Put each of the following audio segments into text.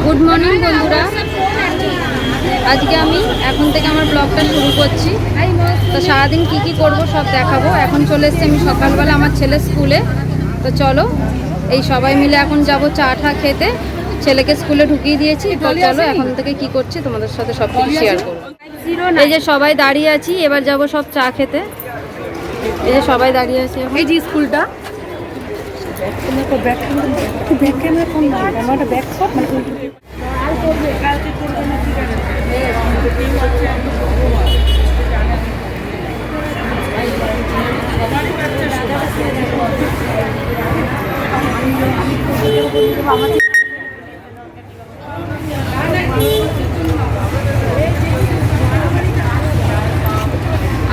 Good morning বন্ধুরা, আজকে আমি এখন থেকে আমার ব্লগটা শুরু করছি। তো সারাদিন কি কি করব সব দেখাবো। এখন চলে এসেছি আমি সকালবেলা আমার ছেলের স্কুলে। তো চলো এই সবাই মিলে এখন যাব চা টা খেতে। ছেলেকে স্কুলে ঢুকিয়ে দিয়েছি। তো চলো এখন থেকে কি করছি তোমাদের সাথে সব কিছু শেয়ার করবো। এই যে সবাই দাঁড়িয়ে আছি, এবার যাব সব চা খেতে। এই যে সবাই দাঁড়িয়ে আছি, এই যে স্কুলটা।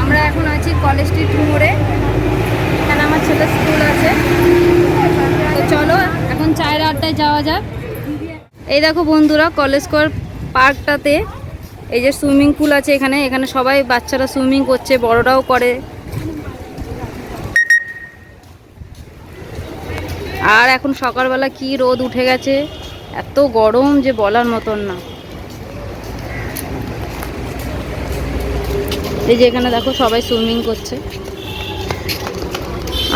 আমরা এখন আছি কলেজ স্ট্রিট মোড়ে, এখানে আমার ছেলের স্কুল আছে। তো চলো এখন চায়ের আড্ডায় যাওয়া যাক। এই দেখো বন্ধুরা, কলেজ স্কোয়ার পার্কটাতে এই যে সুইমিং পুল আছে, এখানে এখানে সবাই বাচ্চারা সুইমিং করছে, বড়রাও করে। আর এখন সকালবেলা কি রোদ উঠে গেছে, এত গরম যে বলার মতন না। এই যে এখানে দেখো সবাই সুইমিং করছে।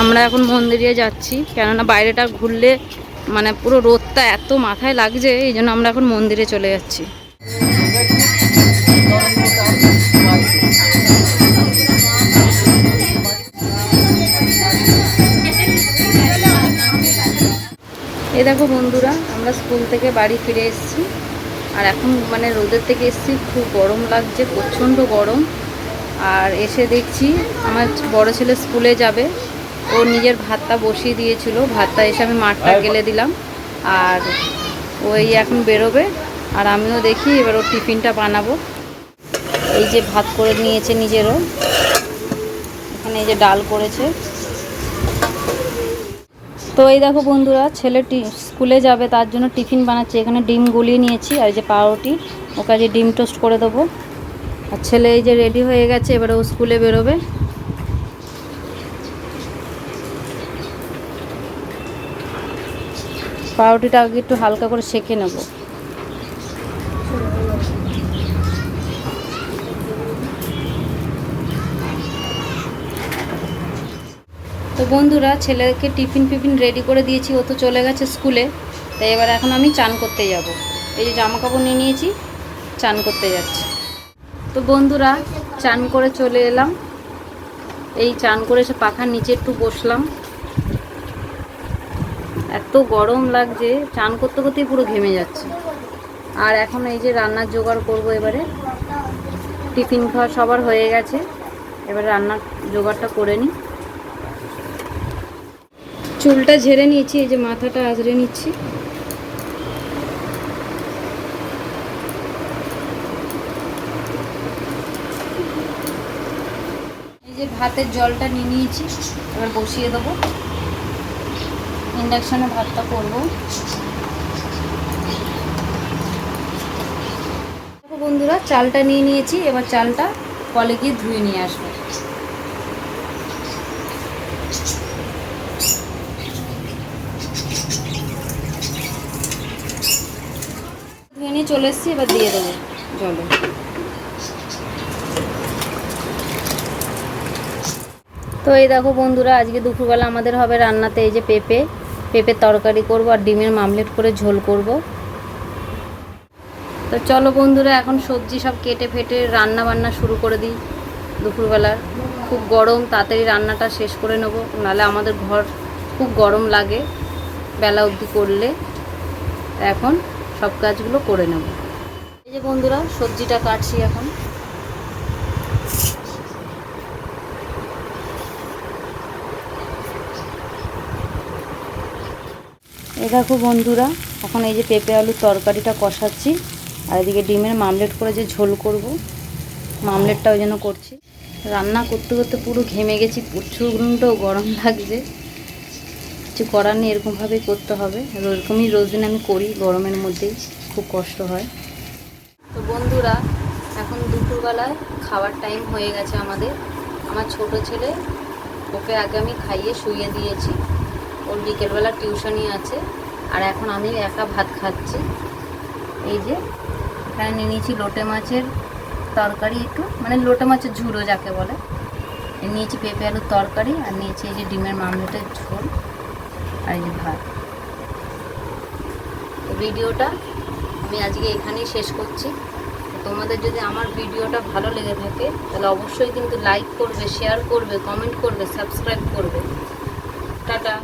আমরা এখন মন্দিরে যাচ্ছি, কেননা বাইরেটা ঘুরলে মানে পুরো রোদটা এত মাথায় লাগছে, এই জন্য আমরা এখন মন্দিরে চলে যাচ্ছি। এই দেখো বন্ধুরা, আমরা স্কুল থেকে বাড়ি ফিরে এসেছি। আর এখন মানে রোদের থেকে এসেছি, খুব গরম লাগছে, প্রচণ্ড গরম। আর এসে দেখছি আমার বড় ছেলে স্কুলে যাবে, ও নিজের ভাতটা বসিয়ে দিয়েছিল, ভাতটা এসে আমি মাঠটা গেলে দিলাম। আর ওই এখন বেরোবে, আর আমিও দেখি এবার ওর টিফিনটা বানাবো। এই যে ভাত করে নিয়েছে নিজেরও, এখানে এই যে ডাল করেছে। তো এই দেখো বন্ধুরা, ছেলে স্কুলে যাবে তার জন্য টিফিন বানাচ্ছে। এখানে ডিম গলিয়ে নিয়েছি, আর এই যে পাউরুটি, ওকে যে ডিম টোস্ট করে দেবো। আর ছেলে এই যে রেডি হয়ে গেছে, এবারে ও স্কুলে বেরোবে। পাউরুটিটা আগে একটু হালকা করে সেঁকে নেব। তো বন্ধুরা, ছেলেকে টিফিন রেডি করে দিয়েছি, ও তো চলে গেছে স্কুলে। তাই এবার এখন আমি চান করতে যাব। এই যে জামা কাপড় নিয়ে নিয়েছি, চান করতে যাচ্ছি। তো বন্ধুরা, চান করে চলে এলাম। এই চান করে এসে পাখার নিচে একটু বসলাম, এত গরম লাগছে, চান করতে করতেই পুরো ঘেমে যাচ্ছে। আর এখন এই যে রান্নার জোগাড় করব। এবারে টিফিন খাওয়া সবার হয়ে গেছে, এবার রান্নার জোগাড়টা করে নিই। চুলটা ঝেড়ে নিয়েছি, এই যে মাথাটা আঁচড়ে নিচ্ছি। এই যে ভাতের জলটা নিয়ে নিয়েছি, এবার বসিয়ে দেবো। ইন্ডাকশানে ভাতটা করব। দেখো বন্ধুরা, চালটা নিয়ে নিয়েছি, এবার চালটা কলে গিয়ে ধুয়ে নিয়ে আসবো। ধুয়ে নিয়ে চলে এসেছি, এবার দিয়ে দেবো জলে। তো এই দেখো বন্ধুরা, আজকে দুপুরবেলা আমাদের হবে রান্নাতে এই যে পেঁপের তরকারি করব, আর ডিমের মামলেট করে ঝোল করব। তো চলো বন্ধুরা, এখন সবজি সব কেটে ফেটে রান্না বান্না শুরু করে দিই। দুপুরবেলার খুব গরম, তাড়াতাড়ি রান্নাটা শেষ করে নেব, নাহলে আমাদের ঘর খুব গরম লাগে বেলা অবধি করলে। এখন সব কাজগুলো করে নেব। এই যে বন্ধুরা, সবজিটা কাটছি এখন। এই দেখো বন্ধুরা, এখন এই যে পেঁপে আলুর তরকারিটা কষাচ্ছি, আর এদিকে ডিমের মামলেট করে যে ঝোল করব, মামলেটটা ওই জন্য করছি। রান্না করতে করতে পুরো ঘেমে গেছি, প্রচণ্ড গরম লাগছে। কিছু করার নেই, এরকমভাবেই করতে হবে। এরকমই রোজ দিন আমি করি, গরমের মধ্যেই খুব কষ্ট হয়। তো বন্ধুরা, এখন দুপুরবেলায় খাওয়ার টাইম হয়ে গেছে আমাদের। আমার ছোট ছেলে, ওকে আগে আমি খাইয়ে শুইয়ে দিয়েছি, ওর বিকেলবেলা টিউশনই আছে। আর এখন আমি একা ভাত খাচ্ছি। এই যে এখানে নিয়ে নিয়েছি লোটে মাছের তরকারি, একটু মানে লোটে মাছের ঝুড়ো যাকে বলে, নিয়েছি পেঁপে আলুর তরকারি, আর নিয়েছি এই যে ডিমের মামলেটের ঝোল, আর এই যে ভাত। তো ভিডিওটা আমি আজকে এখানেই শেষ করছি। তোমাদের যদি আমার ভিডিওটা ভালো লেগে থাকে তাহলে অবশ্যই কিন্তু লাইক করবে, শেয়ার করবে, কমেন্ট করবে, সাবস্ক্রাইব করবে। টাটা।